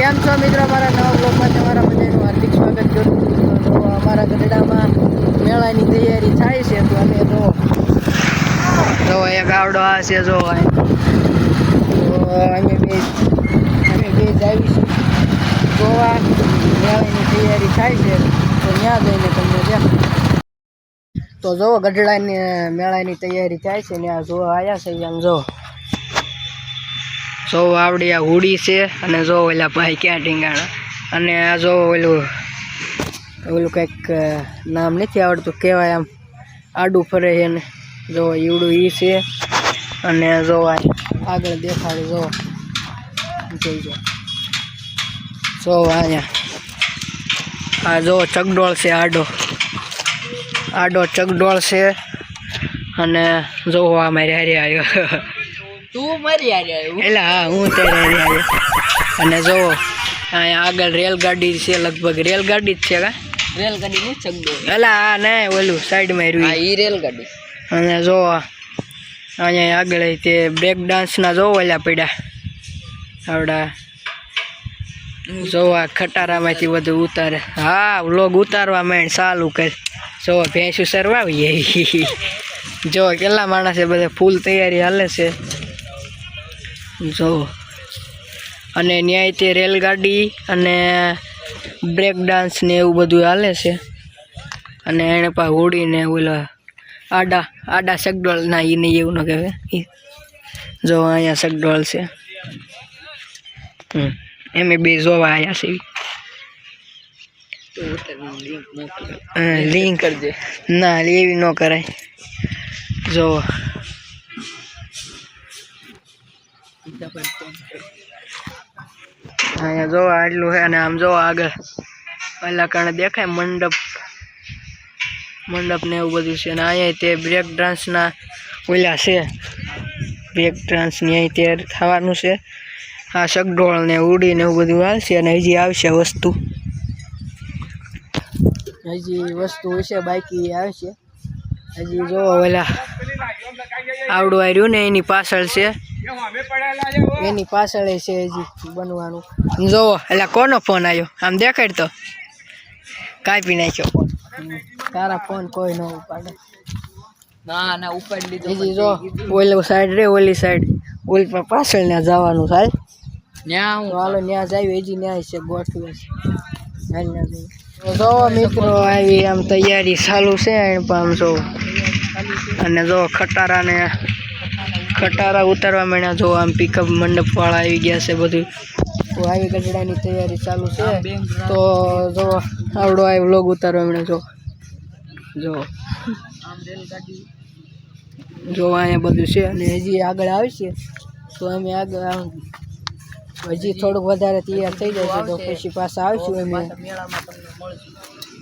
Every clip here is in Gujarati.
કેમ છો મિત્રો? અમારા નવા બ્લોગમાં તમારા બધાનું હાર્દિક સ્વાગત કરું છું. તો અમારા ગઢડામાં મેળાની તૈયારી થાય છે. તો અમે જો એક આવડો આ છે જો તો અમે બે જાવીશું ગોવા. મેળાની તૈયારી થાય છે તો ત્યાં જઈને તમને દેખાડું. તો જો ગઢડાની મેળાની તૈયારી થાય છે ત્યાં જોવા આવ્યા છે. આમ જો આવડી આ હુડી છે અને જો ઓલા ભાઈ ક્યાં ટીંગાણા અને આ જો ઓલું કંઈક નામ નથી આવડતું કહેવાય, આમ આડું ફરે છે ને જો ઈવડું ઈ છે. અને જો આગળ દેખાડે જો જોઈજો અહીંયા આ જો ચકડોળ છે, આડો ચકડોળ છે. અને જો આ મારી હારે આવ્યો તું મારી હારે આવ્યો એટલે હા હું ત્યારે હારે આવ્યો. અને જો અહીંયા આગળ રેલગાડી છે, લગભગ રેલગાડી જ છે કા રેલગાડી ની ચકડો એટલે હા નહીં ઓલું સાઈડમાં રહ્યું ઈ રેલગાડી. અને જો અહીંયા આગળ તે બ્રેક ડાન્સના જો ઓલા પડ્યા આવડા જો આ ખટારામાંથી બધું ઉતારે. હા વ્લોગ ઉતારવા માંડ ચાલુ કર. જો ભેંસું સરવાવીએ જો કેટલા માણસે બધા ફૂલ તૈયારી હાલે છે જો. અને ન્યાય તે રેલગાડી અને બ્રેક ડાન્સ ને એવું બધું હાલે છે. અને એને પા હોડીને ઓલા આડા સગડોળ ના એ નહીં એવું ન કહેવાય. જો અહીંયા સગડોળ છે. એમ બે જોવા આવ્યા છે. લિંક કરજે. ના એવી ન કરાય. જો અહીંયા જો આટલું છે. અને આમ જો આગળ પહેલા કારણે દેખાય મંડપ ને એવું બધું છે. અને અહીંયા તે બ્રેક ડાન્સના ઓલા છે, બ્રેક ડાન્સ ને અહીં તૈયાર થવાનું છે. આ સગડોળ ને ઉડીને એવું બધું હાલશે. અને હજી આવશે વસ્તુ હશે બાકી આવશે હજી. જો ઓલા આવડું આવ્યું ને એની પાછળ છે, એની પાછળ છે હજી બનવાનું. જોવો એટલે કોનો ફોન આવ્યો આમ દેખાડ તો કાપી નાખ્યો ફોન. તારા ફોન કોઈ ન ઉપાડે. ના ઉપાડી લીધો. હજી જો ઓલી સાઈડ રે ઓલી સાઈડ ઓલી પાછળ ને જવાનું થાય. હાલો ત્યાં જાય હજી ન્યાય છે ગોઠવે છે. જો મિત્રો આવી આમ તૈયારી ચાલુ છે આમ જો. અને જો ખટારા ઉતારવા માંડ્યા. જો આમ પિકઅપ મંડપ વાળા આવી ગયા છે બધું. તો આવી ગઢડાની તૈયારી ચાલુ છે. તો જો આવડો આવી વ્લોગ ઉતારવા માંડ્યો. જો અહીંયા બધું છે. અને હજી આગળ આવશે તો અમે આગળ હજી થોડુંક વધારે તૈયાર થઈ જશે તો પછી પાછા આવશું અમે.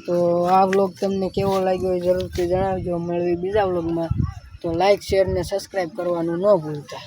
તો આ વ્લોગ તમને કેવો લાગ્યો એ જરૂરથી જણાવજો. મળવી બીજા વ્લોગમાં. તો લાઈક શેર ને સબસ્ક્રાઈબ કરવાનું ન ભૂલતા.